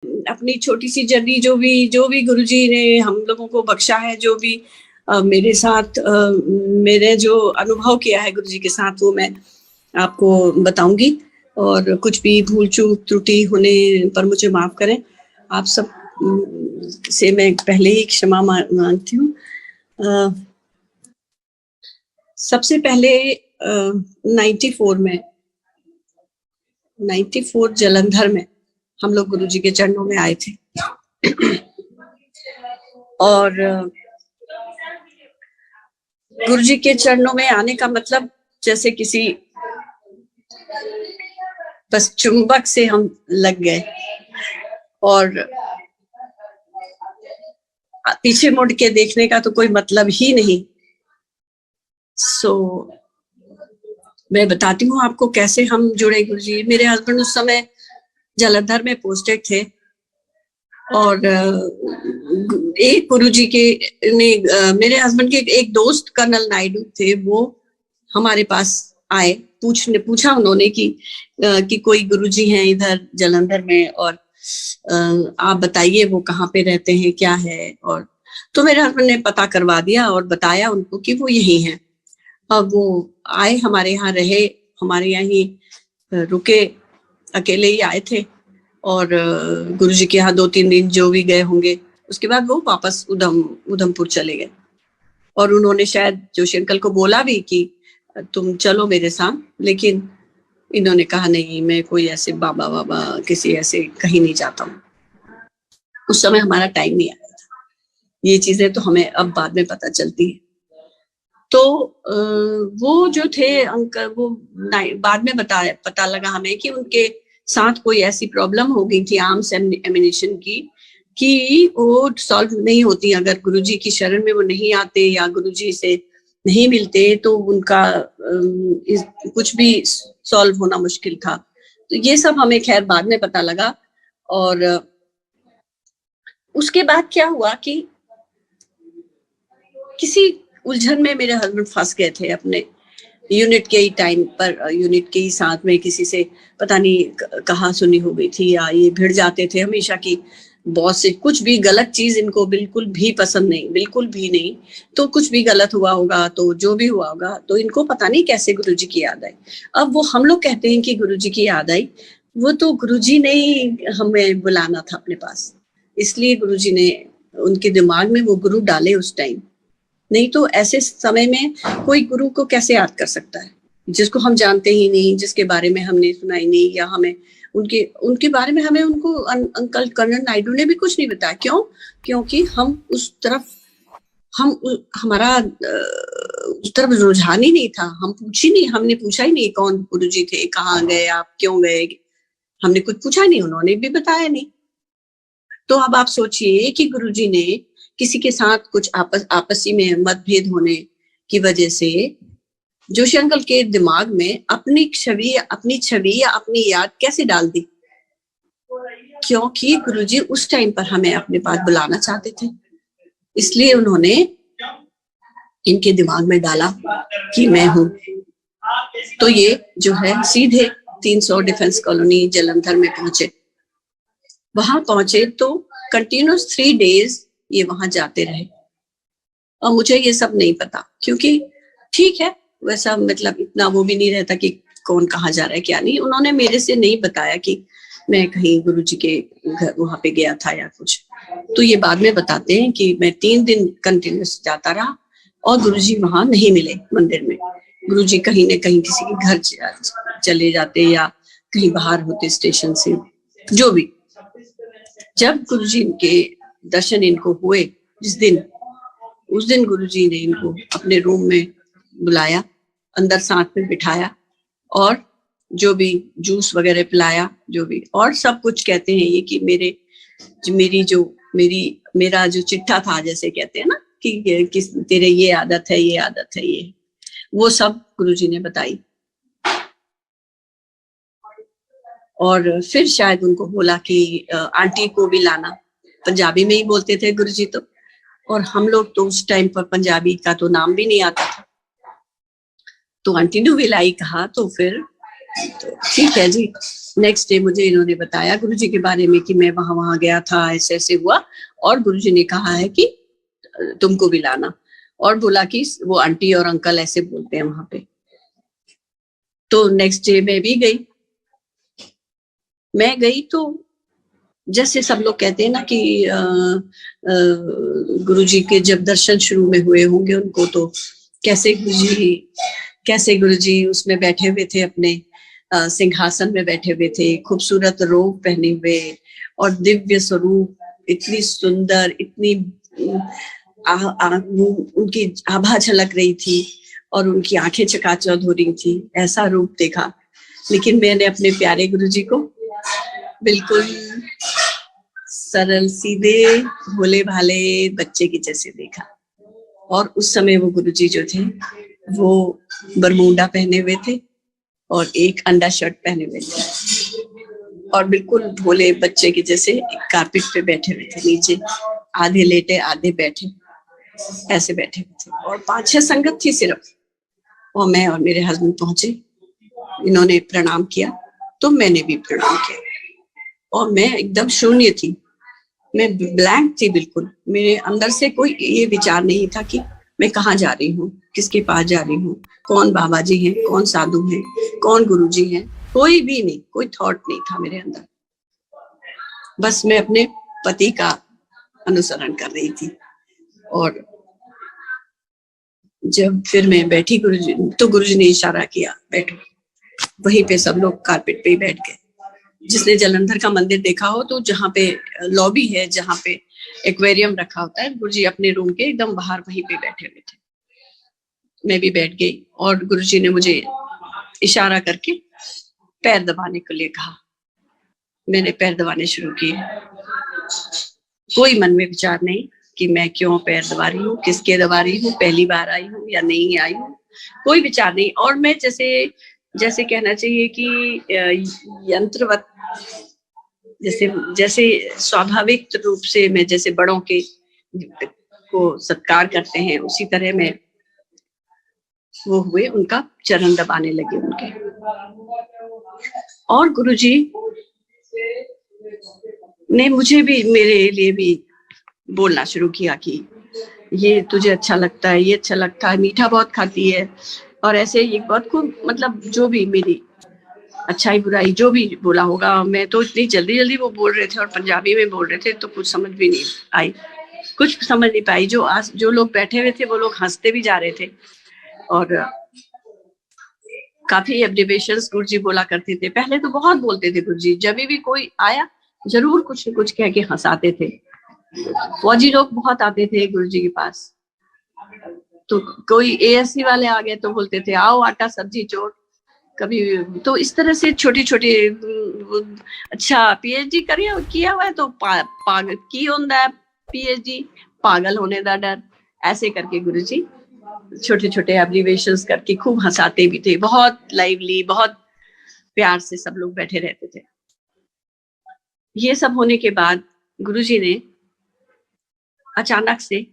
अपनी छोटी सी जर्नी जो भी गुरुजी ने हम लोगों को बख्शा है, जो भी मेरे साथ मेरे जो अनुभव किया है गुरुजी के साथ, वो मैं आपको बताऊंगी। और कुछ भी भूल चूक त्रुटि होने पर मुझे माफ करें। आप सब से मैं पहले ही क्षमा मांगती हूँ। सबसे पहले 94 जलंधर में हम लोग गुरुजी के चरणों में आए थे। और गुरुजी के चरणों में आने का मतलब जैसे किसी बस चुंबक से हम लग गए और पीछे मुड़ के देखने का तो कोई मतलब ही नहीं। मैं बताती हूँ आपको कैसे हम जुड़े गुरुजी। मेरे हस्बैंड उस समय जलंधर में पोस्टेड थे और एक गुरुजी के ने मेरे हस्बैंड के एक दोस्त कर्नल नायडू थे, वो हमारे पास आए। पूछा उन्होंने कि कोई गुरुजी हैं इधर जलंधर में और आप बताइए वो कहाँ पे रहते हैं, क्या है। और तो मेरे हस्बैंड ने पता करवा दिया और बताया उनको कि वो यही हैं। अब वो आए, हमारे यहाँ रहे, हमारे यहाँ ही रुके, अकेले ही आए थे। और गुरुजी के यहाँ 2-3 दिन जो भी गए होंगे, उसके बाद वो वापस उधमपुर चले गए। और उन्होंने शायद जोशी अंकल को बोला भी कि तुम चलो मेरे साथ, लेकिन इन्होंने कहा नहीं, मैं कोई ऐसे बाबा किसी ऐसे कहीं नहीं जाता हूँ। उस समय हमारा टाइम नहीं आया था। ये चीजें तो हमें अब बाद में पता चलती है। तो वो जो थे अंकल, वो बाद में पता लगा हमें कि उनके साथ कोई ऐसी प्रॉब्लम हो गई थी आर्म्स एमिनेशन की कि वो सॉल्व नहीं होती अगर गुरुजी की शरण में वो नहीं आते या गुरुजी से नहीं मिलते, तो उनका कुछ भी सॉल्व होना मुश्किल था। तो ये सब हमें खैर बाद में पता लगा। और उसके बाद क्या हुआ कि किसी उलझन में मेरे हस्बैंड फंस गए थे अपने यूनिट के ही टाइम पर। यूनिट के ही साथ में किसी से पता नहीं कहाँ सुनी हो गई थी, या ये भिड़ जाते थे हमेशा की बॉस से। कुछ भी गलत चीज इनको बिल्कुल भी पसंद नहीं, बिल्कुल भी नहीं। तो कुछ भी गलत हुआ होगा, तो जो भी हुआ होगा, तो इनको पता नहीं कैसे गुरुजी की याद आई। अब वो हम लोग कहते हैं कि गुरुजी की याद आई, वो तो गुरुजी ने ही हमें बुलाना था अपने पास, इसलिए गुरुजी ने उनके दिमाग में वो गुरु डाले उस टाइम। नहीं तो ऐसे समय में कोई गुरु को कैसे याद कर सकता है जिसको हम जानते ही नहीं, जिसके बारे में हमने सुना ही नहीं, या हमें उनके बारे में हमें उनको अंकल कर्नल नायडू ने भी कुछ नहीं बताया। क्यों? क्योंकि हम उस तरफ हमारा उस तरफ रुझान ही नहीं था। हमने पूछा ही नहीं कौन गुरुजी थे, कहाँ गए आप, क्यों गए, हमने कुछ पूछा नहीं, उन्होंने भी बताया नहीं। तो अब आप सोचिए कि गुरुजी ने किसी के साथ कुछ आपसी में मतभेद होने की वजह से जोशी अंकल के दिमाग में अपनी छवि या अपनी याद कैसे डाल दी? क्योंकि गुरुजी उस टाइम पर हमें अपने पास बुलाना चाहते थे, इसलिए उन्होंने इनके दिमाग में डाला कि मैं हूं। तो ये जो है सीधे 300 डिफेंस कॉलोनी जलंधर में पहुंचे। वहां पहुंचे तो कंटिन्यूस 3 डेज ये वहां जाते रहे। और मुझे ये सब नहीं पता, क्योंकि ठीक है वैसा मतलब इतना वो भी नहीं रहता कि कौन कहाँ जा रहा है क्या नहीं। उन्होंने मेरे से नहीं बताया कि मैं कहीं गुरुजी के घर वहां पे गया था या कुछ। तो ये बाद में बताते हैं कि मैं 3 दिन कंटिन्यूस जाता रहा और गुरुजी वहां नहीं मिले मंदिर में। गुरुजी कहीं न कहीं किसी के घर चले जाते या कहीं बाहर होते स्टेशन से, जो भी। जब गुरुजी के दर्शन इनको हुए उस दिन गुरुजी ने इनको अपने रूम में बुलाया, अंदर साथ में बिठाया और जो भी जूस वगैरह पिलाया, जो भी। और सब कुछ कहते हैं ये कि मेरा जो चिट्ठा था, जैसे कहते हैं ना कि तेरे ये आदत है, ये वो सब गुरुजी ने बताई। और फिर शायद उनको बोला कि आंटी को भी लाना। पंजाबी में ही बोलते थे गुरुजी तो, और हम लोग तो उस टाइम पर पंजाबी का तो नाम भी नहीं आता था। तो आंटी ने भी लाई कहा। तो फिर तो ठीक है जी। नेक्स्ट डे मुझे इन्होंने बताया गुरुजी के बारे में कि मैं वहां गया था, ऐसे ऐसे हुआ, और गुरुजी ने कहा है कि तुमको भी लाना, और बोला कि वो आंटी और अंकल ऐसे बोलते हैं वहां पे। तो नेक्स्ट डे मैं गई तो जैसे सब लोग कहते हैं ना कि गुरुजी के जब दर्शन शुरू में हुए होंगे उनको, तो कैसे गुरुजी उसमें बैठे हुए थे, अपने सिंहासन में बैठे हुए थे, खूबसूरत रोब पहने हुए, और दिव्य स्वरूप, इतनी सुंदर, इतनी उनकी आभा झलक रही थी और उनकी आंखें चकाचौंध हो रही थी, ऐसा रूप देखा। लेकिन मैंने अपने प्यारे गुरुजी को बिल्कुल सरल सीधे भोले भाले बच्चे की जैसे देखा। और उस समय वो गुरुजी जो थे वो बरमूडा पहने हुए थे और एक अंडा शर्ट पहने हुए थे, और बिल्कुल भोले बच्चे के जैसे कारपेट पे बैठे हुए थे, नीचे आधे लेटे आधे बैठे, ऐसे बैठे हुए थे। और 5-6 संगत थी सिर्फ, और मैं और मेरे हस्बैंड पहुंचे, इन्होंने प्रणाम किया तो मैंने भी प्रणाम किया, और मैं एकदम शून्य थी, मैं ब्लैंक थी बिल्कुल। मेरे अंदर से कोई ये विचार नहीं था कि मैं कहाँ जा रही हूँ, किसके पास जा रही हूँ, कौन बाबा जी हैं, कौन साधु हैं, कौन गुरुजी हैं, कोई भी नहीं, कोई थॉट नहीं था मेरे अंदर। बस मैं अपने पति का अनुसरण कर रही थी। और जब फिर मैं बैठी गुरुजी, तो गुरुजी ने इशारा किया बैठो, वहीं पे सब लोग कारपेट पे ही बैठ गए। जिसने जालंधर का मंदिर देखा हो तो जहाँ पे लॉबी है, जहाँ पे एक्वेरियम रखा होता है, गुरुजी अपने रूम के एकदम बाहर वहीं पे बैठे हुए थे। मैं भी बैठ गई और गुरुजी ने मुझे इशारा करके पैर दबाने के लिए कहा। मैंने पैर दबाने शुरू किए। कोई मन में विचार नहीं कि मैं क्यों पैर दबा रही हूँ, किसके दबा रही हूँ, पहली बार आई हूँ या नहीं आई हूँ, कोई विचार नहीं। और मैं जैसे कहना चाहिए कि यंत्रवत, जैसे स्वाभाविक रूप से मैं जैसे बड़ों के को सत्कार करते हैं, उसी तरह मैं वो हुए, उनका चरण दबाने लगे उनके। और गुरुजी ने मुझे भी, मेरे लिए भी बोलना शुरू किया कि ये तुझे अच्छा लगता है, ये अच्छा लगता है, मीठा बहुत खाती है, और ऐसे ये बहुत खूब, मतलब जो भी मेरी अच्छाई बुराई जो भी बोला होगा। मैं तो इतनी जल्दी जल्दी वो बोल रहे थे और पंजाबी में बोल रहे थे, तो कुछ समझ भी नहीं आई, कुछ समझ नहीं पाई। जो लोग बैठे हुए थे वो लोग हंसते भी जा रहे थे, और काफी एब्रिविएशंस गुरुजी बोला करते थे। पहले तो बहुत बोलते थे गुरुजी, जब भी कोई आया जरूर कुछ न कुछ कह के हंसाते थे। फौजी लोग बहुत आते थे गुरुजी के पास, तो कोई एएससी वाले आ गए तो बोलते थे आओ आटा सब्जी चोट, कभी तो इस तरह से छोटी छोटी। अच्छा पीएचडी किया हुआ है तो पागल की होता है, पीएचडी पागल होने का डर, ऐसे करके गुरुजी छोटे छोटे एब्रिविएशंस करके खूब हंसाते भी थे। बहुत लाइवली, बहुत प्यार से सब लोग बैठे रहते थे। ये सब होने के बाद गुरुजी ने अचानक से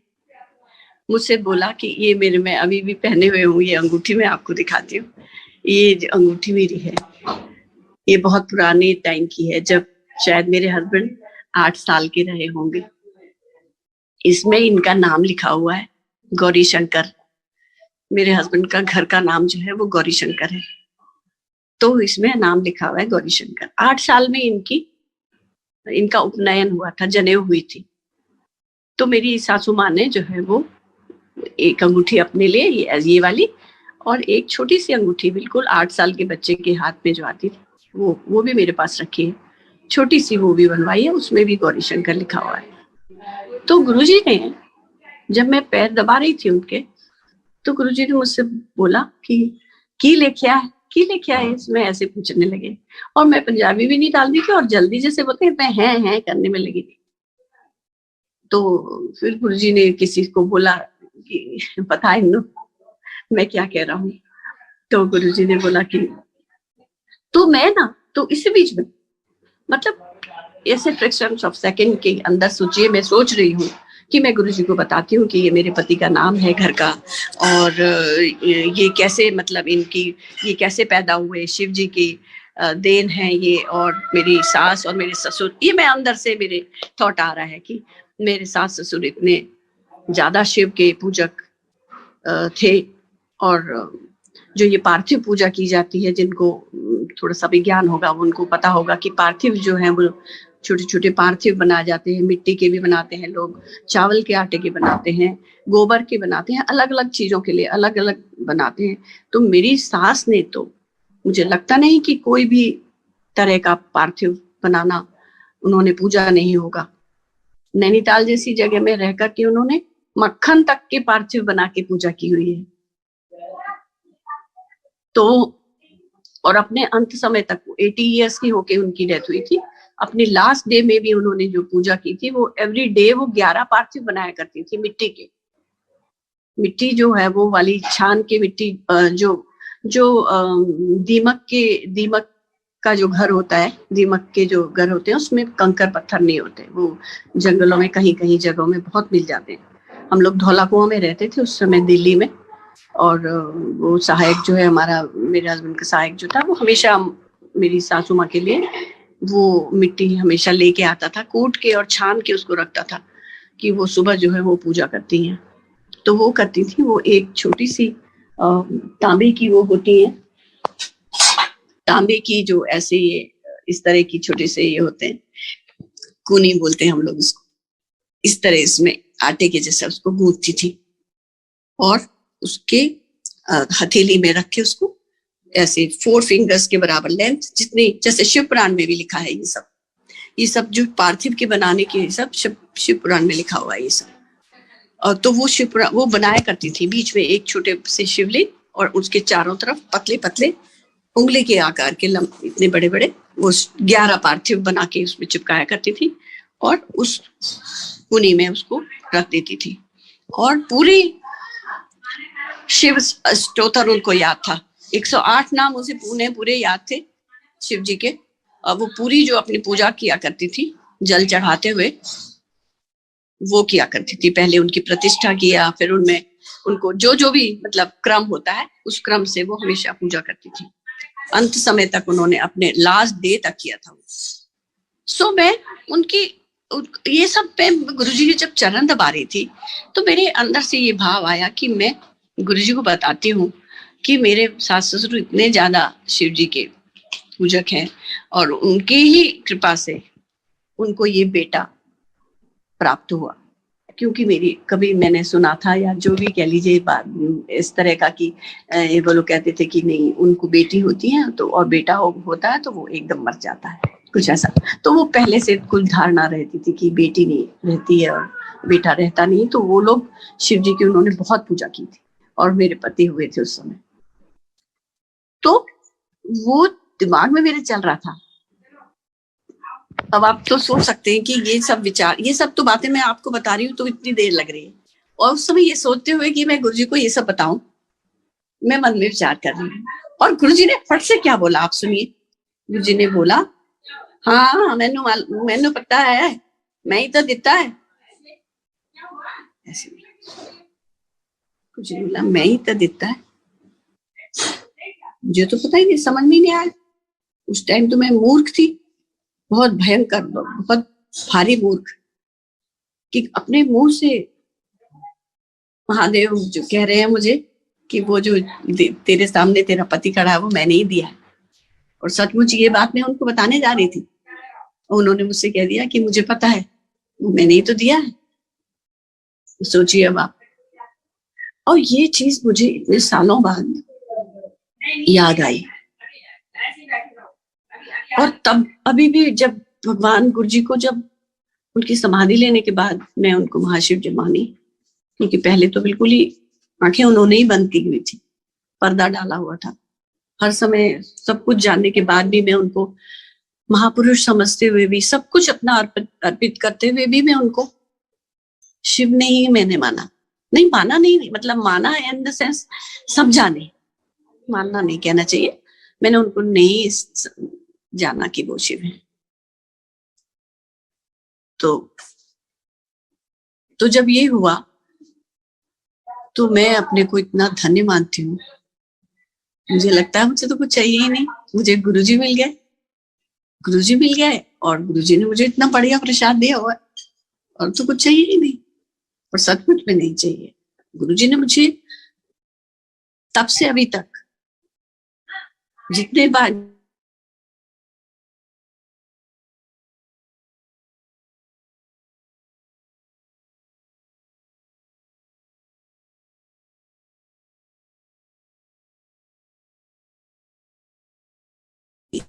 मुझसे बोला कि ये मेरे में अभी भी पहने हुए हूँ, ये अंगूठी मैं आपको दिखाती हूँ। ये जो अंगूठी मेरी है, ये बहुत पुराने टाइम की है, जब शायद मेरे हस्बैंड 8 साल के रहे होंगे। इसमें इनका नाम लिखा हुआ है गौरी शंकर। मेरे हस्बैंड का घर का नाम जो है वो गौरी शंकर है, तो इसमें नाम लिखा हुआ है गौरी शंकर। 8 साल में इनका उपनयन हुआ था, जनेऊ हुई थी। तो मेरी सासू माँ ने जो है वो एक अंगूठी अपने लिए, ये वाली, और एक छोटी सी अंगूठी बिल्कुल 8 साल के बच्चे के हाथ में जो आती थी, वो भी मेरे पास रखी है, छोटी सी, वो भी बनवाई है, उसमें भी गौरी शंकर लिखा हुआ है। तो गुरुजी ने, जब मैं पैर दबा रही थी उनके, तो गुरुजी ने मुझसे बोला कि की लेके आए, इसमें ऐसे पूछने लगे। और मैं पंजाबी भी नहीं डालती थी और जल्दी जैसे बोलते हैं मैं हैं करने में लगी थी। तो फिर गुरुजी ने किसी को बोला कि पता है इन्हों मैं क्या कह रहा हूँ, तो गुरुजी ने बोला कि तो मैं ना, तो इसी बीच में मतलब ऐसे फ्रैक्शंस ऑफ सेकंड के अंदर सोचिए, मैं सोच रही हूँ कि मैं गुरुजी को बताती हूँ कि ये मेरे पति का नाम है घर का, और ये कैसे मतलब इनकी ये कैसे पैदा हुए, शिव जी की देन है ये, और मेरी सास और मेरे ससुर, ये मैं अंदर से मेरे थॉट आ रहा है कि मेरे सास ससुर इतने ज्यादा शिव के पूजक थे, और जो ये पार्थिव पूजा की जाती है, जिनको थोड़ा सा विज्ञान होगा उनको पता होगा कि पार्थिव जो है वो छोटे छोटे पार्थिव बनाए जाते हैं, मिट्टी के भी बनाते हैं लोग, चावल के आटे के बनाते हैं, गोबर के बनाते हैं, अलग अलग चीजों के लिए अलग अलग बनाते हैं। तो मेरी सास ने तो, मुझे लगता नहीं कि कोई भी तरह का पार्थिव बनाना उन्होंने पूजा नहीं होगा। नैनीताल जैसी जगह में रह करके उन्होंने मक्खन तक के पार्थिव बना के पूजा की हुई है। तो और अपने अंत समय तक 80 इयर्स की होके उनकी डेथ हुई थी। अपने लास्ट डे में भी उन्होंने जो पूजा की थी वो एवरी डे वो 11 पार्थिव बनाया करती थी मिट्टी के। मिट्टी जो है वो वाली छान के मिट्टी, जो दीमक का जो घर होता है, दीमक के जो घर होते हैं उसमें कंकर पत्थर नहीं होते, वो जंगलों में कहीं कहीं जगहों में बहुत मिल जाते हैं। हम लोग धौला कुआं में रहते थे उस समय दिल्ली में, और वो सहायक जो है हमारा, मेरे हस्बैंड का सहायक जो था, वो हमेशा मेरी सासू माँ के लिए वो मिट्टी हमेशा लेके आता था, कूट के और छान के उसको रखता था कि वो सुबह जो है वो पूजा करती हैं। तो वो करती थी, वो एक छोटी सी तांबे की वो होती है, तांबे की जो ऐसे ये इस तरह की छोटे से ये होते हैं, कूनी बोलते हैं हम लोग उसको, इस तरह इसमें आटे के जैसा उसको गूंथती थी, और उसके हथेली में रख के उसको ऐसे 4 फिंगर्स के बराबर लेंथ, जितनी जैसे शिव पुराण में भी लिखा है ये सब जो पार्थिव के बनाने के सब शिव पुराण में लिखा हुआ है ये सब। और तो वो बनाया करती थी, बीच में एक छोटे से शिवलिंग और उसके चारों तरफ पतले पतले उंगली के आकार के इतने बड़े बड़े वो 11 पार्थिव बना के उसमें चिपकाया करती थी, और उस कुनी में उसको रख देती थी। और पूरी शिव स्तोत्र उनको याद था, 108 नाम उसे पूरे याद थे शिव जी के। और वो पूरी जो अपनी पूजा किया करती थी जल चढ़ाते हुए, वो किया करती थी। पहले उनकी प्रतिष्ठा किया, फिर उनमें उनको जो भी मतलब क्रम होता है उस क्रम से वो हमेशा पूजा करती थी। अंत समय तक उन्होंने अपने लास्ट डे तक किया था। सो मैं उनकी ये सब पे गुरुजी की जब चरण दबा रही थी तो मेरे अंदर से ये भाव आया कि मैं गुरुजी को बताती हूँ कि मेरे सास ससुर इतने ज्यादा शिव जी के पूजक हैं, और उनकी ही कृपा से उनको ये बेटा प्राप्त हुआ। क्योंकि मेरी कभी मैंने सुना था, या जो भी कह लीजिए बात इस तरह का, कि वो लोग कहते थे कि नहीं उनको बेटी होती है तो, और बेटा होता है तो वो एकदम मर जाता है, कुछ ऐसा। तो वो पहले से कुल धारणा रहती थी कि बेटी नहीं रहती है और बेटा रहता नहीं। तो वो लोग शिव जी की उन्होंने बहुत पूजा की थी, और मेरे पति हुए थे उस समय। तो वो दिमाग में मेरे चल रहा था। अब आप तो सोच सकते हैं कि ये सब विचार, ये सब तो बातें मैं आपको बता रही हूँ तो इतनी देर लग रही है, और उस समय ये सोचते हुए कि मैं गुरुजी को ये सब बताऊं, मैं मन में विचार कर रही हूँ। और गुरुजी ने फट से क्या बोला आप सुनिए। गुरुजी ने बोला, हाँ मैनू पता है, मैं ही तो दिता है। ऐसे गुरुजी ने बोला, मैं ही तो दिता है। मुझे तो पता ही नहीं, समझ में नहीं आया। उस टाइम तो मैं मूर्ख थी, बहुत भयंकर, बहुत भारी मूर्ख, कि अपने मुंह से महादेव जो कह रहे हैं मुझे कि वो जो तेरे सामने तेरा पति खड़ा है वो मैंने ही दिया है। और सचमुच ये बात मैं उनको बताने जा रही थी, और उन्होंने मुझसे कह दिया कि मुझे पता है, मैंने ही तो दिया है। सोचिए अब आप। और ये चीज मुझे इतने सालों बाद याद आई। और तब अभी भी जब भगवान गुरुजी को, जब उनकी समाधि लेने के बाद मैं उनको महाशिव जी मानी, क्योंकि पहले तो बिल्कुल ही आंखें उन्होंने ही बंद की हुई थी, पर्दा डाला हुआ था। हर समय सब कुछ जानने के बाद भी मैं उनको महापुरुष समझते हुए भी, सब कुछ अपना अर्पित करते हुए भी मैं उनको शिव ने ही मैंने माना। नहीं माना नहीं, मतलब माना इन द सेंस समझाने, मानना नहीं कहना चाहिए, मैंने उनको नहीं जाना कि वो शिव है। तो तो जब ये हुआ तो मैं अपने को इतना धन्य मानती हूँ। मुझे लगता है मुझे तो कुछ चाहिए ही नहीं, मुझे गुरुजी मिल गए, गुरुजी मिल गए और गुरुजी ने मुझे इतना बढ़िया प्रसाद दिया हुआ है, और तो कुछ चाहिए ही नहीं, और सब कुछ भी नहीं चाहिए। गुरुजी ने मुझे तब से अभी तक जितने बार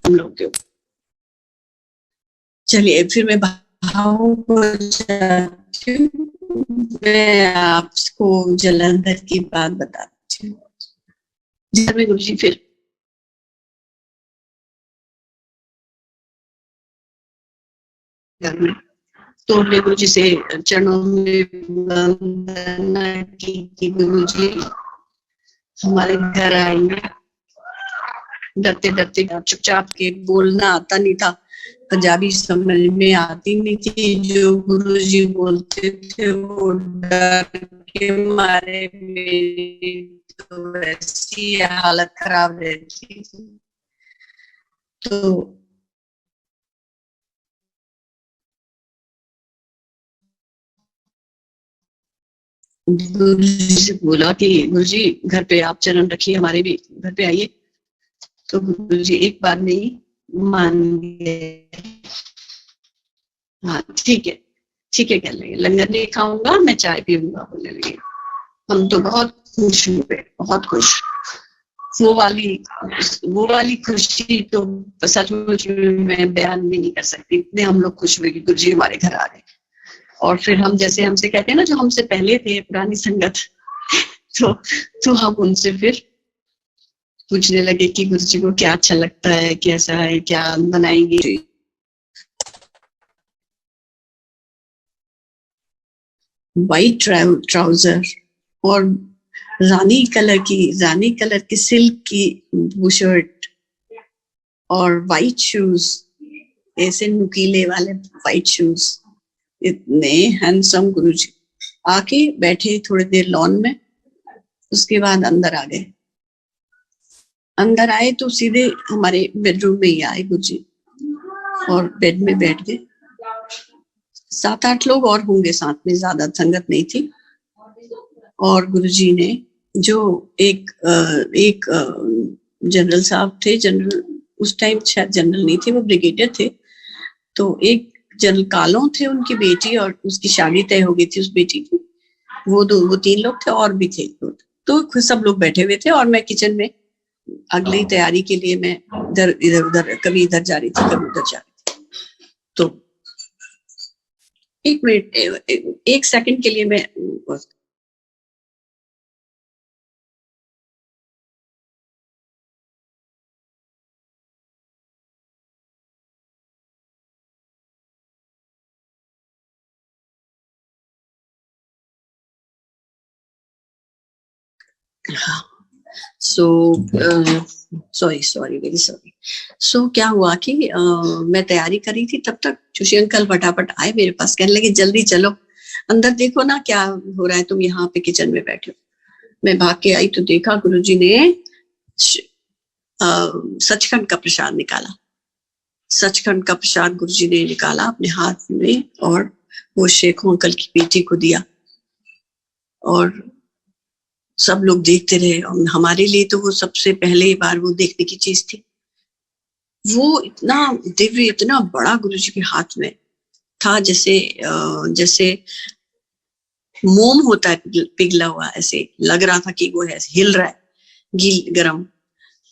हम लोग के, चलिए फिर मैं भावुक हो जाती हूँ। मैं आपको जलंधर की बात बताती हूँ। जब मैं गुरुजी फिर घर में, तो मैं गुरुजी से चरणों में वंदना की कि गुरुजी हमारे घर आएंगे। डरते डरते चुपचाप के, बोलना आता नहीं था, पंजाबी समझ में आती नहीं थी, जो गुरुजी बोलते थे वो डर के मारे मेरी तो वैसी हालत खराब रहती थी। तो गुरुजी से बोला कि गुरुजी घर पे आप चरण रखिए, हमारे भी घर पे आइए। तो गुरुजी एक बार नहीं मान गए। हाँ ठीक है, ठीक है, कर लेंगे, लंगर नहीं खाऊंगा, मैं चाय पीऊंगा, बोलने लगे। हम तो बहुत खुश हुए, बहुत खुश। वो वाली वो वाली खुशी तो सचमुच में मैं बयान भी नहीं कर सकती, इतने हम लोग खुश हुए कि गुरुजी हमारे घर आ गए। और फिर हम, जैसे हमसे कहते हैं ना, जो हमसे पहले थे पुरानी संगत, तो हम उनसे फिर पूछने लगे कि गुरुजी को क्या अच्छा लगता है, कैसा है, क्या बनाएंगे। वाइट ट्राउजर और रानी कलर की सिल्क की बुशर्ट और वाइट शूज, ऐसे नुकीले वाले वाइट शूज। इतने हैंडसम गुरुजी आके बैठे थोड़ी देर लॉन में, उसके बाद अंदर आ गए। अंदर आए तो सीधे हमारे बेडरूम में ही आए गुरुजी और बेड में बैठ गए। 7-8 लोग और होंगे साथ में, ज्यादा संगत नहीं थी। और गुरुजी ने जो एक जनरल साहब थे, जनरल उस टाइम शायद जनरल नहीं थे, वो ब्रिगेडियर थे। तो एक जनरल कालों थे, उनकी बेटी, और उसकी शादी तय हो गई थी उस बेटी की। वो 3 लोग थे और भी थे। तो सब लोग बैठे हुए थे और मैं किचन में अगली तैयारी के लिए मैं इधर उधर, कभी इधर जा रही थी, कभी उधर जा रही थी। तो 1 मिनट, 1 सेकंड के लिए मैं, सो सॉरी वेरी सॉरी। सो क्या हुआ कि मैं तैयारी करी थी, तब तक जोशी अंकल फटाफट आए मेरे पास, कहने लगे जल्दी चलो अंदर, देखो ना क्या हो रहा है, तुम यहाँ पे किचन में बैठे हो। मैं भाग के आई तो देखा गुरुजी ने सचखंड का प्रसाद निकाला। सचखंड का प्रसाद गुरुजी ने निकाला अपने हाथ में और वो शेखों अंकल की बेटी को दिया, और सब लोग देखते रहे। और हमारे लिए तो वो सबसे पहले बार वो देखने की चीज थी। वो इतना दिव्य, इतना बड़ा गुरुजी के हाथ में था, जैसे मोम होता है पिघला हुआ, ऐसे लग रहा था कि वो है, हिल रहा है, गील गरम।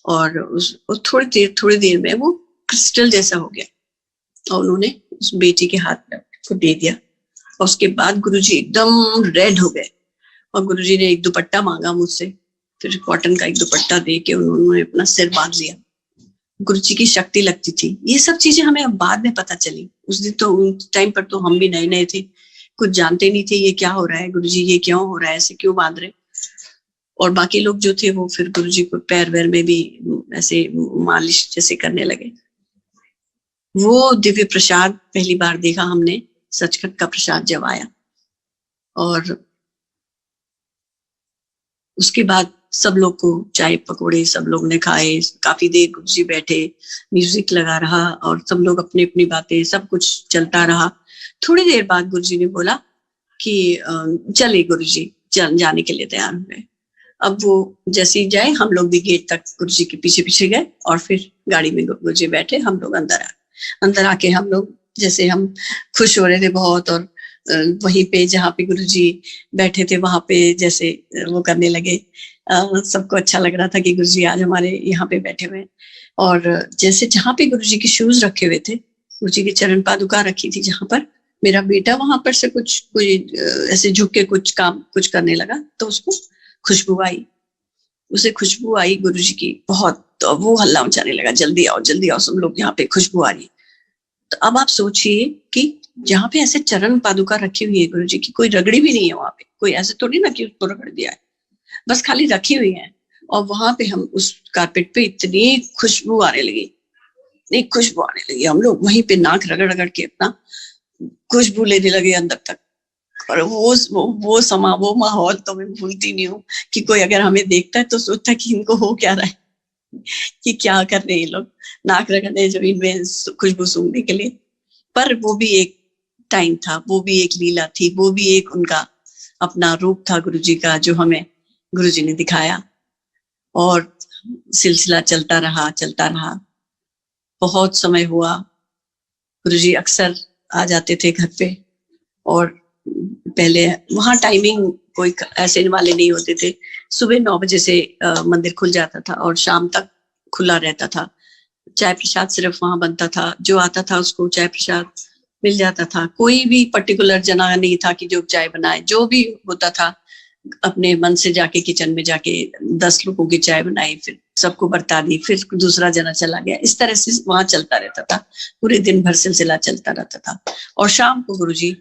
और थोड़ी देर में वो क्रिस्टल जैसा हो गया और उन्होंने उस बेटी के हाथ में को दे दिया। और उसके बाद गुरुजी एकदम रेड हो गए और गुरुजी ने एक दुपट्टा मांगा मुझसे, फिर कॉटन का एक दुपट्टा दे के उन्होंने अपना सिर बांध लिया। गुरुजी की शक्ति लगती थी। ये सब चीजें हमें अब बाद में पता चली, उस दिन तो उस टाइम पर तो हम भी नए नए थे, कुछ जानते नहीं थे ये क्या हो रहा है, गुरुजी ये क्यों हो रहा है, ऐसे क्यों बांध रहे। और बाकी लोग जो थे वो फिर गुरुजी को पैर वैर में भी ऐसे मालिश जैसे करने लगे। वो दिव्य प्रसाद पहली बार देखा हमने, सचखंड का प्रसाद जब आया। और उसके बाद सब लोग को चाय पकौड़े सब लोग ने खाए, काफी देर गुरुजी बैठे, म्यूजिक लगा रहा और सब लोग अपनी अपनी बातें, सब कुछ चलता रहा। थोड़ी देर बाद गुरुजी ने बोला कि चले गुरुजी, जाने के लिए तैयार हुए। अब वो जैसे ही जाए, हम लोग भी गेट तक गुरुजी के पीछे पीछे गए और फिर गाड़ी में गुरुजी बैठे, हम लोग अंदर आके हम लोग जैसे हम खुश हो रहे थे बहुत, और वहीं पे जहाँ पे गुरुजी बैठे थे वहां पे जैसे वो करने लगे। सबको अच्छा लग रहा था कि गुरुजी आज हमारे यहाँ पे बैठे हुए। और जैसे जहाँ पे गुरुजी के शूज रखे हुए थे, गुरुजी की चरण पादुका रखी थी जहाँ पर, मेरा बेटा वहां पर से कोई ऐसे झुक के कुछ करने लगा, तो उसको खुशबू आई, उसे खुशबू आई गुरुजी की बहुत, तो वो हल्ला मचाने लगा, जल्दी आओ सब लोग, यहाँ पे खुशबू आ रही। तो अब आप सोचिए कि जहाँ पे ऐसे चरण पादुका रखी हुई है गुरुजी की, कोई रगड़ी भी नहीं है वहां पे, कोई ऐसे थोड़ी ना कि उसको रगड़ दिया है, बस खाली रखी हुई है। और वहां पे हम उस कारपेट पे इतनी खुशबू आने लगी, हम लोग वहीं पे नाक रगड़ रगड़ के अपना खुशबू लेने लगे अंदर तक। और वो समा, वो माहौल तो मैं भूलती नहीं हूँ कि कोई अगर हमें देखता है तो सोचता कि इनको हो क्या रहा है, कि क्या कर रहे हैं ये लोग, नाक रगड़ने जो इनमें खुशबू सूंघने के लिए। पर वो भी एक टाइम था, वो भी एक लीला थी, वो भी एक उनका अपना रूप था गुरुजी का, जो हमें गुरुजी ने दिखाया। और सिलसिला चलता रहा। बहुत समय हुआ, गुरुजी अक्सर आ जाते थे घर पे, और पहले वहाँ टाइमिंग कोई ऐसे वाले नहीं होते थे। सुबह 9 बजे से मंदिर खुल जाता था और शाम तक खुला रहता था। चाय प्रसाद सिर्फ वहां बनता था, जो आता था उसको चाय प्रसाद मिल जाता था। कोई भी पर्टिकुलर जना नहीं था कि जो चाय बनाए, जो भी होता था अपने मन से जाके किचन में जाके 10 लोगों की चाय बनाई, फिर सबको बरता दी, फिर दूसरा जना चला गया। इस तरह से वहां चलता रहता था, पूरे दिन भर सिलसिला चलता रहता था। और शाम को गुरुजी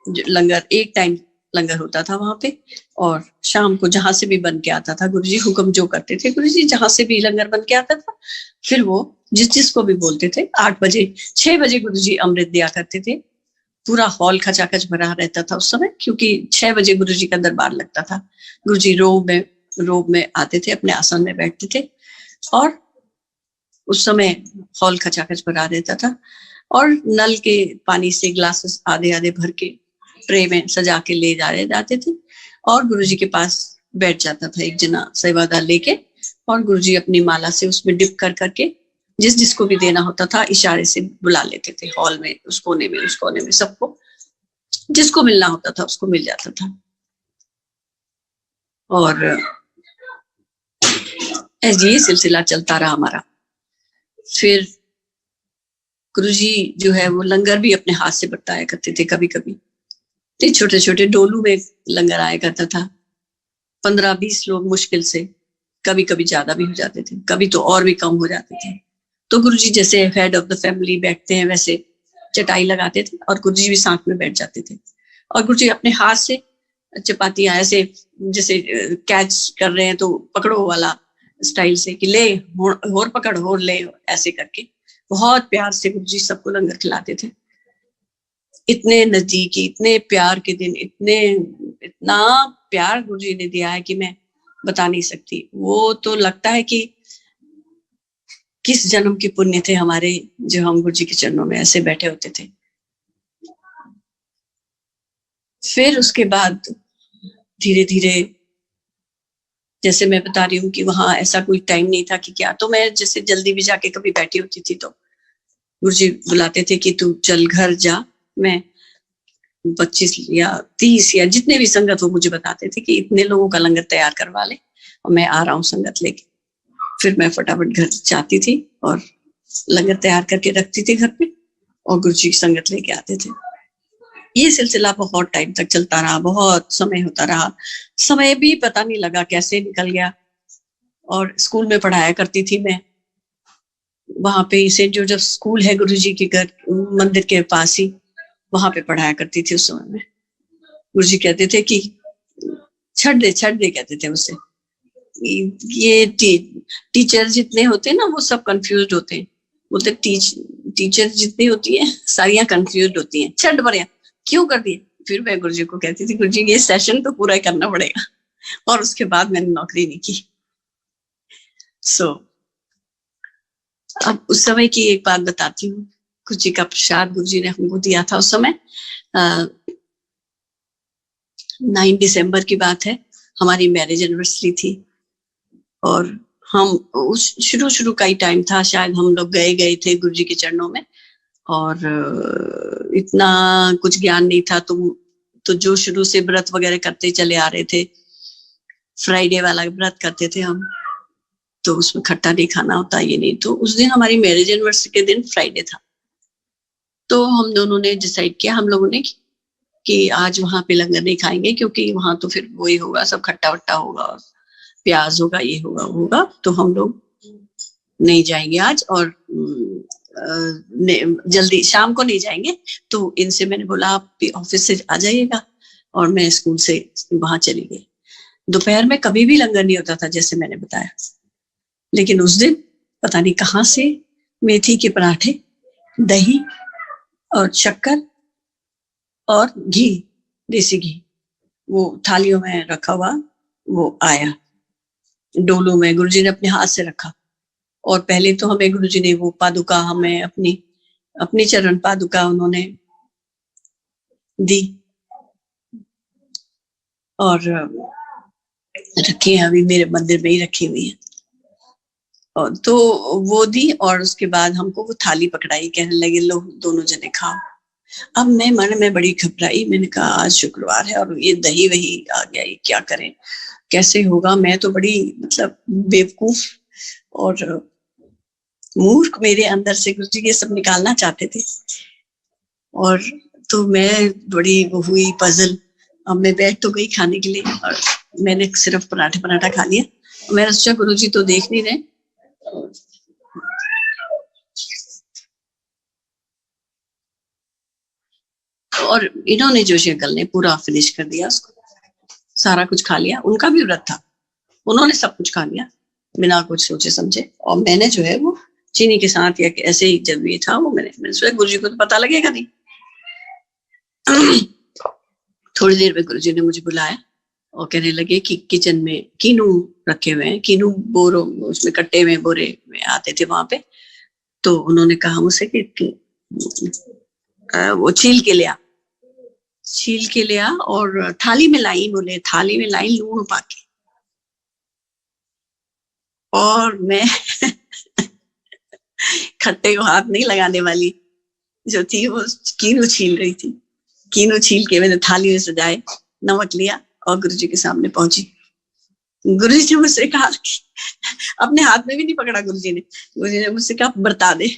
लंगर, एक टाइम लंगर होता था वहां पे, और शाम को जहां से भी बन के आता था गुरुजी, हुक्म जो करते थे गुरुजी, जहां से भी लंगर बन के आता था, फिर वो जिसको भी बोलते थे। 8 बजे 6 बजे गुरुजी अमृत दिया करते थे। पूरा हॉल खचाखच भरा रहता था उस समय, क्योंकि 6 बजे गुरुजी का दरबार लगता था। गुरुजी रोब में आते थे, अपने आसन में बैठते थे, और उस समय हॉल खचाखच भरा रहता था। और नल के पानी से ग्लासेस आधे आधे भर के ट्रे में सजा के ले जाते थे, और गुरुजी के पास बैठ जाता था एक जना सेवादार लेके, और गुरुजी अपनी माला से उसमें डिप कर करके जिसको भी देना होता था इशारे से बुला लेते थे। हॉल में उस कोने में सबको जिसको मिलना होता था उसको मिल जाता था। और ये सिलसिला चलता रहा हमारा। फिर गुरुजी जो है वो लंगर भी अपने हाथ से बरताया करते थे। कभी कभी छोटे छोटे डोलू में लंगर आया करता था, 15-20 लोग मुश्किल से, कभी कभी ज्यादा भी हो जाते थे, कभी तो और भी कम हो जाते थे। तो गुरुजी जैसे हेड ऑफ द फैमिली बैठते हैं वैसे चटाई लगाते थे, और गुरुजी भी साथ में बैठ जाते थे, और गुरुजी अपने हाथ से चपातियां ऐसे जैसे कैच कर रहे हैं तो पकड़ो वाला स्टाइल से, कि ले और पकड़ और ले, ऐसे करके बहुत प्यार से गुरुजी सबको लंगर खिलाते थे। इतने नजदीकी, इतने प्यार के दिन, इतना प्यार गुरुजी ने दिया है कि मैं बता नहीं सकती। वो तो लगता है कि किस जन्म के पुण्य थे हमारे, जो हम गुरुजी के चरणों में ऐसे बैठे होते थे। फिर उसके बाद धीरे धीरे, जैसे मैं बता रही हूँ कि वहां ऐसा कोई टाइम नहीं था कि क्या, तो मैं जैसे जल्दी भी जाके कभी बैठी होती थी तो गुरुजी बुलाते थे कि तू चल घर जा। मैं 25 या 30 या जितने भी संगत वो मुझे बताते थे कि इतने लोगों का लंगर तैयार करवा ले, और मैं आ रहा हूँ संगत लेके। फिर मैं फटाफट घर जाती थी और लंगर तैयार करके रखती थी घर पे, और गुरुजी की संगत लेके आते थे। ये सिलसिला बहुत टाइम तक चलता रहा, बहुत समय होता रहा। समय भी पता नहीं लगा कैसे निकल गया। और स्कूल में पढ़ाया करती थी मैं, वहां पे सेंट जोसेफ स्कूल है गुरुजी के घर मंदिर के पास ही, वहां पे पढ़ाया करती थी उस समय में। गुरुजी कहते थे कि छੱड दे कहते थे उसे। ये टीचर जितने होते हैं ना वो सब कंफ्यूज होते हैं, बोलते टीचर जितनी होती है सारियां कंफ्यूज होती हैं, छੱਡ परे क्यों कर दिए, फिर मैं गुरुजी को कहती थी, गुरुजी ये सेशन तो पूरा करना पड़ेगा, और उसके बाद मैंने नौकरी नहीं की। अब उस समय की एक बात बताती हूँ। गुरुजी का प्रसाद गुरुजी ने हमको दिया था उस समय। 9 दिसंबर की बात है, हमारी मैरिज एनिवर्सरी थी, और हम उस शुरू का ही टाइम था, शायद हम लोग गए थे गुरुजी के चरणों में, और इतना कुछ ज्ञान नहीं था। तो जो शुरू से व्रत वगैरह करते चले आ रहे थे, फ्राइडे वाला व्रत करते थे हम, तो उसमें खट्टा नहीं खाना होता, ये नहीं। तो उस दिन हमारी मैरिज एनिवर्सरी के दिन फ्राइडे था, तो हम दोनों ने डिसाइड किया, हम लोगों ने, कि आज वहां पे लंगर नहीं खाएंगे, क्योंकि वहां तो फिर वही होगा, सब खट्टा वट्टा होगा, प्याज होगा, ये होगा वो होगा, तो हम लोग नहीं जाएंगे आज, और जल्दी शाम को नहीं जाएंगे। तो इनसे मैंने बोला आप भी ऑफिस से आ जाइएगा, और मैं स्कूल से वहां चली गई। दोपहर में कभी भी लंगर नहीं होता था, जैसे मैंने बताया, लेकिन उस दिन पता नहीं कहाँ से मेथी के पराठे, दही और शक्कर और घी, देसी घी, वो थालियों में रखा हुआ वो आया, डोलू में गुरुजी ने अपने हाथ से रखा। और पहले तो हमें गुरुजी ने वो पादुका, हमें अपनी चरण पादुका उन्होंने दी, और रखी है, अभी मेरे मंदिर में ही रखी हुई है। और तो वो दी, और उसके बाद हमको वो थाली पकड़ाई, कहने लगे लो दोनों जने खाओ। अब मैं मन में बड़ी घबराई, मैंने कहा आज शुक्रवार है और ये दही वही आ गया, ये क्या करें, कैसे होगा। मैं तो बड़ी मतलब बेवकूफ और मूर्ख मेरे अंदर से गुरुजी ये सब निकालना चाहते थे, और तो मैं बड़ी वो हुई पजल। अब मैं बैठ तो गई खाने के लिए, और मैंने सिर्फ पराठा खा लिया। मैंने सोचा गुरुजी तो देख नहीं रहे, और इन्होंने जोशी अंकल ने पूरा फिनिश कर दिया उसको, सारा कुछ खा लिया। उनका भी व्रत था, उन्होंने सब कुछ खा लिया बिना कुछ सोचे समझे, और मैंने जो है वो चीनी के साथ, या ऐसे ही जब ये था वो मैंने सोचा गुरुजी को तो पता लगेगा नहीं। थोड़ी देर में गुरुजी ने मुझे बुलाया और कहने लगे कि किचन में कीनू रखे हुए हैं, कीनू बोरों उसमें कट्टे में बोरे में आते थे वहां पे। तो उन्होंने कहा मुझसे कि वो छील के लिया और थाली में लाई, बोले थाली में लाई लूण पाके, और मैं खट्टे को हाथ नहीं लगाने वाली जो थी, वो कीनू छील रही थी। कीनू छील के मैंने थाली में सजाए, नमक लिया और गुरुजी के सामने पहुंची। गुरुजी ने मुझसे कहा कि अपने हाथ में भी नहीं पकड़ा गुरुजी ने मुझसे कहा बरता दे।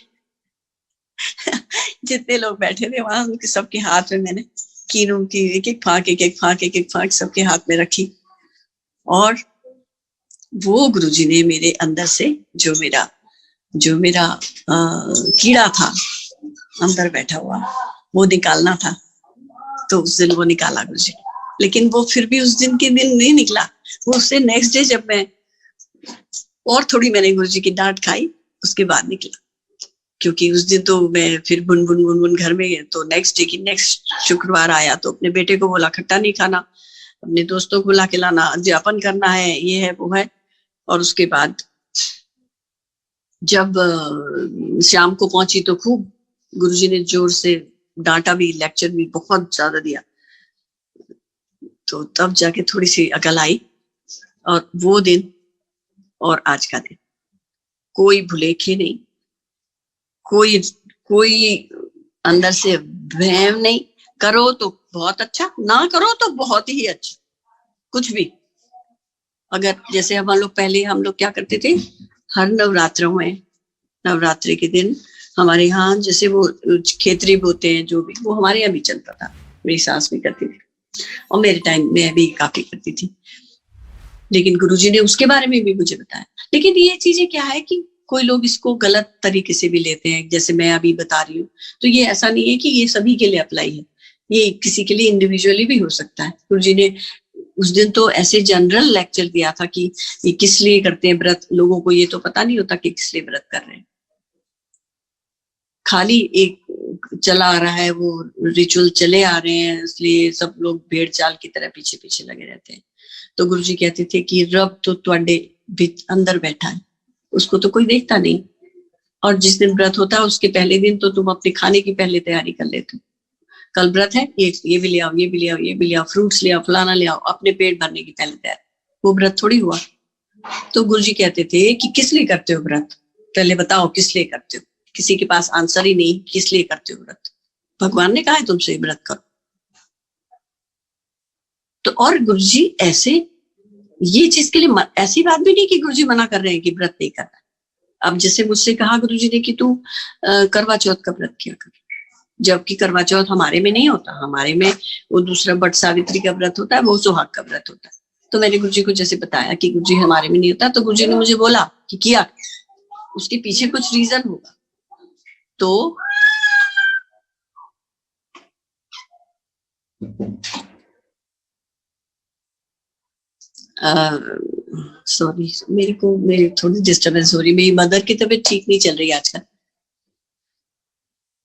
जितने लोग बैठे थे वहां, उनके सबके हाथ में मैंने कीनू की एक एक फाक सबके हाथ में रखी, और वो गुरुजी ने मेरे अंदर से जो मेरा कीड़ा था अंदर बैठा हुआ, वो निकालना था। तो उस दिन वो निकाला गुरुजी, लेकिन वो फिर भी उस दिन के दिन नहीं निकला। वो उससे नेक्स्ट डे जब मैं और थोड़ी मैंने गुरुजी की डांट खाई, उसके बाद निकला। क्योंकि उस दिन तो मैं फिर बुन घर में, तो नेक्स्ट शुक्रवार आया तो अपने बेटे को बोला खट्टा नहीं खाना, अपने दोस्तों को बुला के लाना, अध्यापन करना है, ये है वो है। और उसके बाद जब शाम को पहुंची तो खूब गुरुजी ने जोर से डांटा भी, लेक्चर भी बहुत ज्यादा दिया। तो तब जाके थोड़ी सी अकल आई, और वो दिन और आज का दिन कोई भुलेखे नहीं, कोई अंदर से वहम नहीं। करो तो बहुत अच्छा, ना करो तो बहुत ही अच्छा, कुछ भी। अगर जैसे हम लोग पहले क्या करते थे, हर नवरात्रि के दिन हमारे यहाँ जैसे वो खेतरी बोते हैं, जो भी, वो हमारे यहाँ भी चलता था। मेरी सास भी करती थी और मेरे टाइम में भी काफी करती थी, लेकिन गुरुजी ने उसके बारे में भी मुझे बताया। लेकिन ये चीजें क्या है कि कोई लोग इसको गलत तरीके से भी लेते हैं, जैसे मैं अभी बता रही हूँ। तो ये ऐसा नहीं है कि ये सभी के लिए अप्लाई है, ये किसी के लिए इंडिविजुअली भी हो सकता है। गुरुजी ने उस दिन तो ऐसे जनरल लेक्चर दिया था कि ये किस लिए करते हैं व्रत, लोगों को ये तो पता नहीं होता कि किस लिए व्रत कर रहे हैं। खाली एक चला आ रहा है, वो रिचुअल चले आ रहे हैं, इसलिए सब लोग भेड़ चाल की तरह पीछे पीछे लगे रहते हैं। तो गुरुजी कहते थे कि रब तो तुहाडे अंदर बैठा है, उसको तो कोई देखता नहीं। और जिस दिन व्रत होता है उसके पहले दिन तो तुम अपने खाने की पहले तैयारी कर लेते हो। कल व्रत है, ये भी ले आओ, ये भी ले आओ, ये भी ले आओ, फ्रूट्स ले आओ, फलाना ले आओ, अपने पेट भरने की पहले तैयारी। वो व्रत थोड़ी हुआ। तो गुरुजी कहते थे कि किस लिए करते हो व्रत, पहले बताओ किस लिए करते हो। किसी के पास आंसर ही नहीं, किस लिए करते हो व्रत। भगवान ने कहा है तुमसे व्रत करो। तो और गुरुजी ऐसे, ये चीज के लिए ऐसी बात भी नहीं कि गुरुजी मना कर रहे हैं कि व्रत नहीं करना। अब जैसे मुझसे कहा गुरुजी ने कि तू करवा चौथ का व्रत किया कर, जबकि करवा चौथ हमारे में नहीं होता। हमारे में वो दूसरा बट सावित्री का व्रत होता है, वो सुहाग का व्रत होता है। तो मैंने गुरुजी को जैसे बताया कि गुरुजी हमारे में नहीं होता, तो गुरुजी ने मुझे बोला कि किया, उसके पीछे कुछ रीजन होगा। तो सॉरी, मेरी थोड़ी डिस्टर्बेंस हो रही, मेरी मदर की तबीयत ठीक नहीं चल रही आजकल,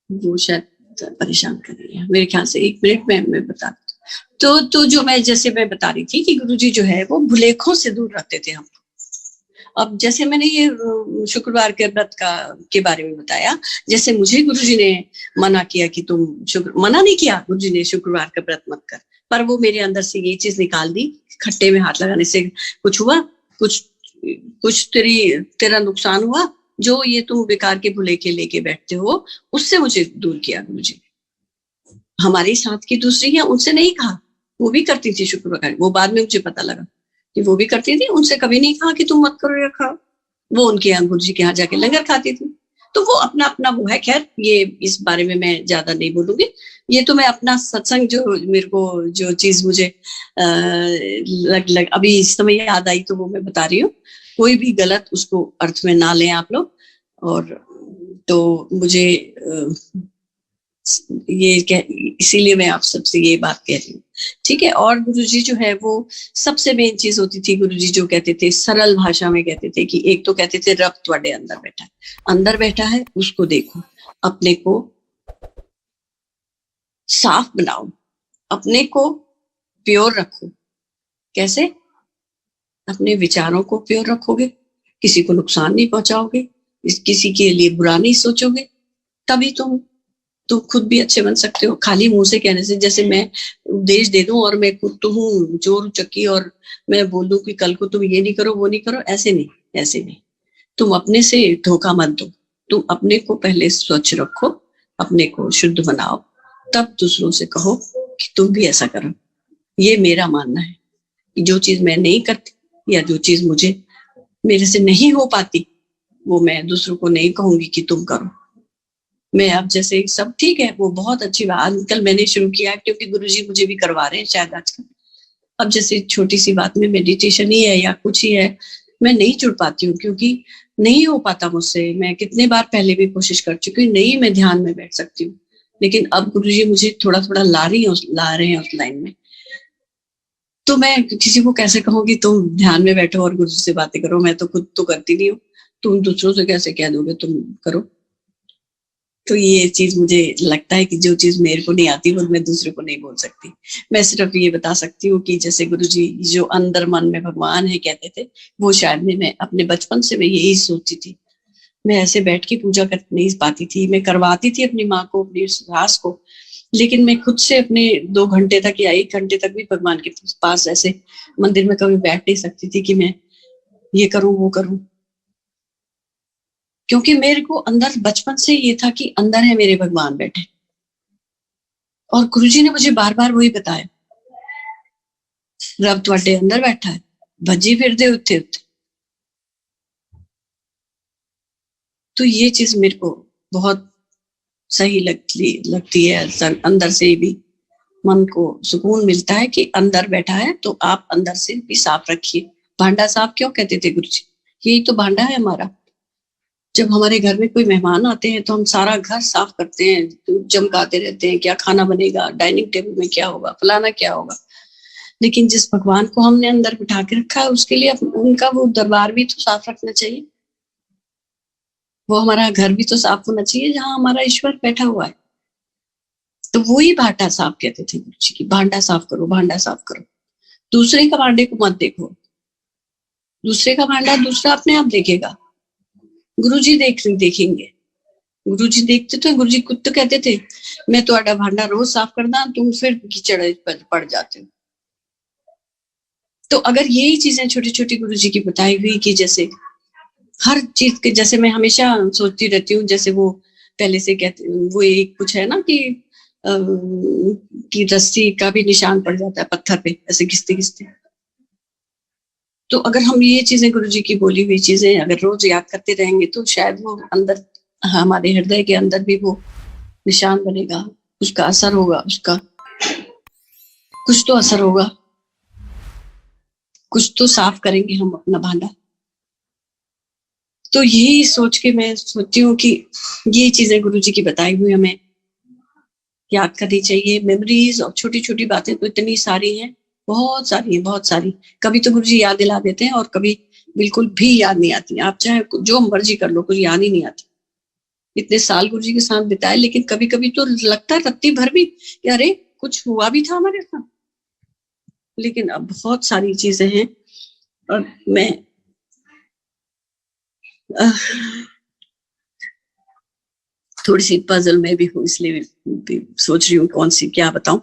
वो शायद परेशान कर रही है मेरे ख्याल से। 1 मिनट में मैं बता। तो जो मैं बता रही थी कि गुरुजी जो है वो भुलेखों से दूर रखते थे हमको। अब जैसे मैंने ये शुक्रवार के व्रत के बारे में बताया, जैसे मुझे गुरुजी ने मना किया कि तुम मना नहीं किया गुरुजी ने शुक्रवार का व्रत मत कर, पर वो मेरे अंदर से ये चीज निकाल दी, खट्टे में हाथ लगाने से कुछ हुआ, कुछ तेरा नुकसान हुआ, जो ये तुम बेकार के भुलेखे लेके बैठते हो, उससे मुझे दूर किया गुरुजी। हमारी साथ की दूसरी है, उनसे नहीं कहा, वो भी करती थी शुक्रवार, वो बाद में मुझे पता लगा कि वो भी करती थी, उनसे कभी नहीं कहा कि तुम मत करो या खाओ। वो उनके यहाँ गुरुजी के यहाँ जाके लंगर खाती थी। तो वो अपना अपना वो है। खैर, ये इस बारे में मैं ज्यादा नहीं बोलूंगी। ये तो मैं अपना सत्संग, जो मेरे को जो चीज मुझे अभी इस समय याद आई, तो वो मैं बता रही हूँ। कोई भी गलत उसको अर्थ में ना लें आप लोग। और तो मुझे इसीलिए मैं आप सबसे ये बात कह रही हूँ, ठीक है। और गुरुजी जो है वो सबसे मेन चीज होती थी, गुरुजी जो कहते थे सरल भाषा में कहते थे कि एक तो कहते थे रब तुम्हारे अंदर बैठा है, उसको देखो, अपने को साफ बनाओ, अपने को प्योर रखो। कैसे? अपने विचारों को प्योर रखोगे, किसी को नुकसान नहीं पहुंचाओगे, किसी के लिए बुरा नहीं सोचोगे, तभी तुम खुद भी अच्छे बन सकते हो। खाली मुंह से कहने से, जैसे मैं उपदेश दे दूं और मैं खुद तो हूँ चोर चक्की और मैं बोल दूं कि कल को तुम ये नहीं करो वो नहीं करो, ऐसे नहीं। तुम अपने से धोखा मत दो। तुम अपने को पहले स्वच्छ रखो, अपने को शुद्ध बनाओ, तब दूसरों से कहो कि तुम भी ऐसा करो। ये मेरा मानना है कि जो चीज मैं नहीं करती या जो चीज मेरे से नहीं हो पाती, वो मैं दूसरों को नहीं कहूंगी कि तुम करो। मैं अब जैसे सब ठीक है, वो बहुत अच्छी बात आजकल मैंने शुरू किया, क्योंकि गुरुजी मुझे भी करवा रहे हैं शायद आजकल। अब जैसे छोटी सी बात में मेडिटेशन ही है या कुछ ही है, मैं नहीं जुड़ पाती हूँ, क्योंकि नहीं हो पाता मुझसे। मैं कितने बार पहले भी कोशिश कर चुकी हूँ, नहीं मैं ध्यान में बैठ सकती हूँ। लेकिन अब गुरुजी मुझे थोड़ा थोड़ा ला रहे हैं उस लाइन में। तो मैं किसी को कैसे कहूँ कि तुम ध्यान में बैठो और गुरु से बातें करो? मैं तो खुद तो करती नहीं हूँ, तुम दूसरों से कैसे कह दोगे तुम करो? तो ये चीज मुझे लगता है कि जो चीज मेरे को नहीं आती वो मैं दूसरे को नहीं बोल सकती। मैं सिर्फ ये बता सकती हूँ कि जैसे गुरुजी जो अंदर मन में भगवान है कहते थे, वो शायद मैं अपने बचपन से मैं यही सोचती थी। मैं ऐसे बैठ के पूजा कर नहीं पाती थी। मैं करवाती थी अपनी माँ को, अपनी सास को, लेकिन मैं खुद से अपने 2 घंटे तक या 1 घंटे तक भी भगवान के पास ऐसे मंदिर में कभी बैठ नहीं सकती थी कि मैं ये करूं वो करूं, क्योंकि मेरे को अंदर बचपन से ये था कि अंदर है मेरे भगवान बैठे। और गुरुजी ने मुझे बार बार वही बताया, रब तुहाडे अंदर बैठा है, भजी फिरदे उत्थे उत्थे। तो ये चीज मेरे को बहुत सही लगती है। अंदर से भी मन को सुकून मिलता है कि अंदर बैठा है। तो आप अंदर से भी साफ रखिए। भांडा साफ क्यों कहते थे गुरुजी? यही तो भांडा है हमारा। जब हमारे घर में कोई मेहमान आते हैं तो हम सारा घर साफ करते हैं, चमकाते रहते हैं, क्या खाना बनेगा, डाइनिंग टेबल में क्या होगा, फलाना क्या होगा। लेकिन जिस भगवान को हमने अंदर बिठा के रखा है, उसके लिए उनका वो दरबार भी तो साफ रखना चाहिए। वो हमारा घर भी तो साफ होना चाहिए जहाँ हमारा ईश्वर बैठा हुआ है। तो वो ही भांडा साफ कहते थे गुरु जी की, भांडा साफ करो, भांडा साफ करो। दूसरे का भांडे को मत देखो, दूसरे का भांडा दूसरा अपने आप देखेगा। गुरु जी देखेंगे। गुरु जी देखते थे, गुरु जी खुद तो कहते थे मैं तुम्हारा भांडा रोज साफ करना, तुम फिर कीचड़ पड़ जाते हो। तो अगर यही चीजें छोटी छोटी गुरु जी की बताई हुई कि जैसे हर चीज के, जैसे मैं हमेशा सोचती रहती हूँ, जैसे वो पहले से कहते, वो एक कुछ है ना कि रस्सी का भी निशान पड़ जाता है पत्थर पे ऐसे घिसते घिसते। तो अगर हम ये चीजें गुरु जी की बोली हुई चीजें अगर रोज याद करते रहेंगे तो शायद वो अंदर, हमारे हृदय के अंदर भी वो निशान बनेगा, उसका असर होगा, उसका कुछ तो असर होगा, कुछ तो साफ करेंगे हम अपना भांडा। तो यही सोच के मैं सोचती हूँ कि ये चीजें गुरु जी की बताई हुई हमें याद करनी चाहिए। मेमोरीज और छोटी छोटी बातें तो इतनी सारी हैं, बहुत सारी है, बहुत सारी। कभी तो गुरु जी याद दिला देते हैं और कभी बिल्कुल भी याद नहीं आती। आप चाहे जो मर्जी कर लो, कुछ याद ही नहीं आती। इतने साल गुरु जी के साथ बिताए, लेकिन कभी कभी तो लगता है रत्ती भर भी कि अरे कुछ हुआ भी था हमारे साथ। लेकिन अब बहुत सारी चीजें हैं और मैं थोड़ी सी पजल में भी हूँ, इसलिए भी सोच रही हूँ कौन सी क्या बताऊं।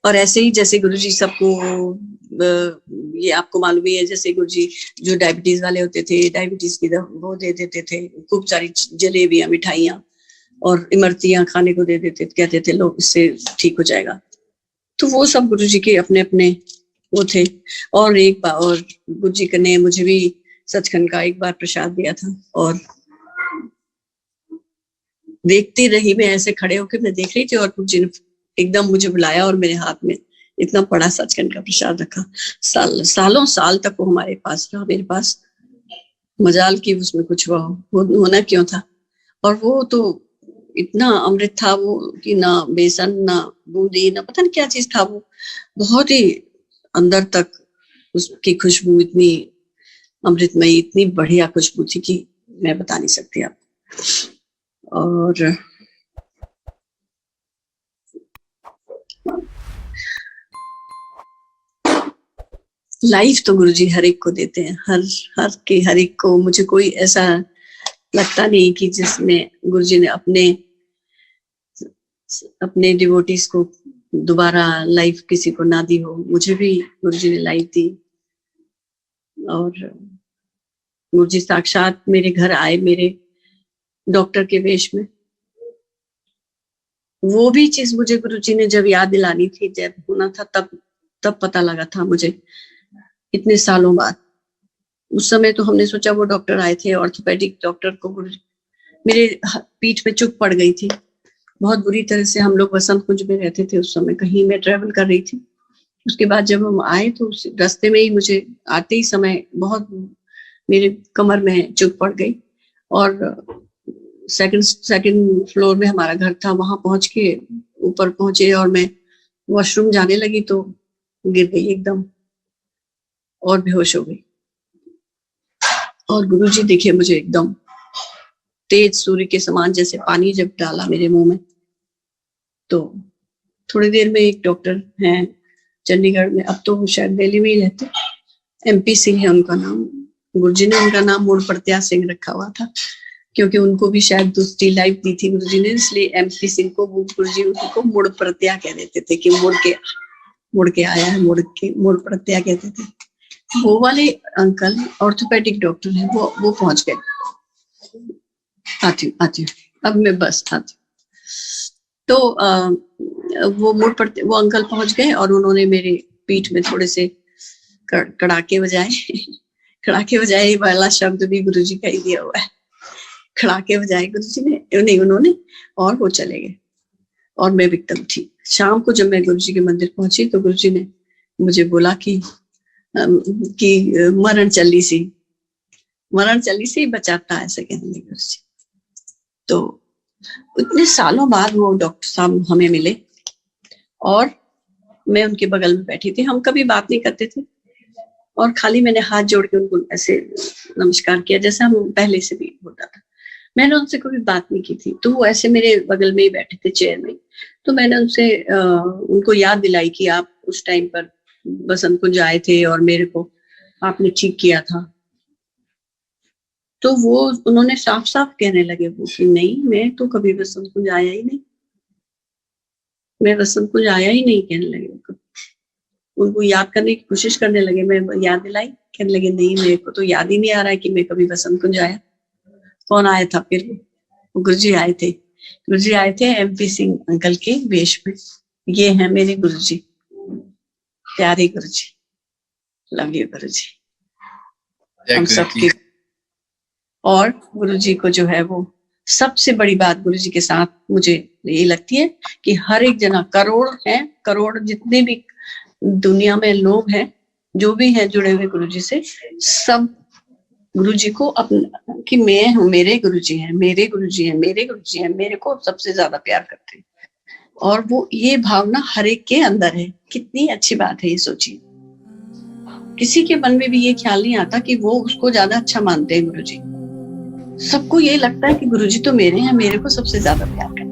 और ऐसे ही जैसे गुरुजी सबको, ये आपको मालूम ही है, जैसे गुरुजी जो डायबिटीज वाले होते थे, डायबिटीज की वो दे देते थे खूब सारी जलेबियां, मिठाइयां और इमरतियां खाने को दे देते, कहते थे लोग इससे ठीक हो जाएगा। तो वो सब गुरुजी के अपने अपने वो थे। और एक बार और गुरुजी ने मुझे भी सचखंड का एक बार प्रसाद दिया था और देखती रही मैं, ऐसे खड़े होकर मैं देख रही थी और गुरुजी ने एकदम मुझे बुलाया और मेरे हाथ में इतना बड़ा सचखंड का प्रसाद रखा। सालों साल तक वो हमारे पास रहा, मेरे पास। मजाल की उसमें कुछ होना क्यों था। और वो तो इतना अमृत था वो कि ना बेसन ना बूंदी ना पता नहीं क्या चीज था वो, बहुत ही अंदर तक उसकी खुशबू इतनी अमृतमयी, इतनी बढ़िया खुशबू थी कि मैं बता नहीं सकती आप। और लाइफ तो गुरुजी हर एक को देते हैं, हर एक को। मुझे कोई ऐसा लगता नहीं कि जिसमें गुरुजी ने अपने डिवोटीज को दोबारा लाइफ किसी को ना दी हो। मुझे भी गुरुजी ने लाइफ दी और गुरुजी साक्षात मेरे घर आए, मेरे डॉक्टर के वेश में। वो भी चीज मुझे गुरुजी ने जब याद दिलानी थी, जब होना था, तब पता लगा था मुझे, इतने सालों बाद। उस समय तो हमने सोचा, वो डॉक्टर आए थे ऑर्थोपेडिक डॉक्टर को, मेरे पीठ में चुभ पड़ गई थी बहुत बुरी तरह से। हम लोग बसंत कुंज में रहते थे उस समय, कहीं मैं ट्रेवल कर रही थी। उसके बाद जब हम आए तो उस रास्ते में ही मुझे आते ही समय बहुत मेरे कमर में चुभ पड़ गई और सेकंड फ्लोर में हमारा घर था, वहां पहुंच के ऊपर पहुंचे और मैं वॉशरूम जाने लगी तो गिर गई एकदम और बेहोश हो गई। और गुरुजी देखे मुझे एकदम तेज सूर्य के समान जैसे पानी जब डाला मेरे मुंह में। तो थोड़ी देर में एक डॉक्टर हैं चंडीगढ़ में, अब तो वो शायद दिल्ली में ही रहते, MP सिंह है उनका नाम। गुरुजी ने उनका नाम मुड़ प्रत्या सिंह रखा हुआ था क्योंकि उनको भी शायद दूसरी लाइफ दी थी गुरुजी ने, इसलिए MP सिंह को गुरुजी उनको मुड़ प्रत्या कह देते थे कि मुड़ के आया है, मुड़ प्रत्या कहते थे। वो वाले अंकल ऑर्थोपेडिक डॉक्टर हैं, वो पहुंच गए। आती हूँ अब मैं बस आती हूँ। तो वो अंकल पहुंच गए और उन्होंने मेरे पीठ में थोड़े से कड़ाके बजाए। कड़ाके बजाए वाला शब्द भी गुरुजी का ही दिया हुआ है, कड़ाके बजाए गुरुजी ने, नहीं उन्होंने, और वो चले गए और मैं एकदम ठीक। शाम को जब मैं गुरुजी के मंदिर पहुंची तो गुरुजी ने मुझे बोला कि मरण चली सी बचाता, ऐसे कहने लगे गुरुजी। तो इतने सालों बाद वो डॉक्टर साहब हमें मिले और मैं उनके बगल में बैठी थी, हम कभी बात नहीं करते थे, और खाली मैंने हाथ जोड़ के उनको ऐसे नमस्कार किया जैसे हम पहले से भी होता था। मैंने उनसे कभी बात नहीं की थी, तो वो ऐसे मेरे बगल में ही बैठे थे चेयर में। तो मैंने उनसे उनको याद दिलाई कि आप उस टाइम पर बसंत कुंज आए थे और मेरे को आपने ठीक किया था। तो वो उन्होंने साफ साफ कहने लगे वो कि नहीं, मैं तो कभी बसंत कुंज आया ही नहीं, मैं बसंत कुंज आया ही नहीं, कहने लगे। उनको याद करने की कोशिश करने लगे, मैं याद दिलाई, कहने लगे नहीं, मेरे को तो याद ही नहीं आ रहा है कि मैं कभी बसंत कुंज आया। कौन आया था फिर? वो गुरुजी आए थे। गुरुजी आए थे MP सिंह अंकल के वेश में। ये हैं मेरे गुरुजी, प्यारे गुरुजी, लव यू गुरुजी हम सबके। और गुरुजी को जो है वो सबसे बड़ी बात गुरुजी के साथ मुझे ये लगती है कि हर एक जना, करोड़ जितने भी दुनिया में लोग हैं, जो भी हैं जुड़े हुए गुरुजी से, सब गुरुजी को अपना कि मैं हूँ, मेरे गुरुजी हैं, मेरे गुरुजी हैं, मेरे गुरुजी हैं, मेरे को सबसे ज्यादा प्यार करते हैं। और वो ये भावना हर एक के अंदर है। कितनी अच्छी बात है ये, सोचिए। किसी के मन में भी ये ख्याल नहीं आता कि वो उसको ज्यादा अच्छा मानते हैं गुरुजी। सबको ये लगता है कि गुरुजी तो मेरे हैं, मेरे को सबसे ज्यादा प्यार करते हैं।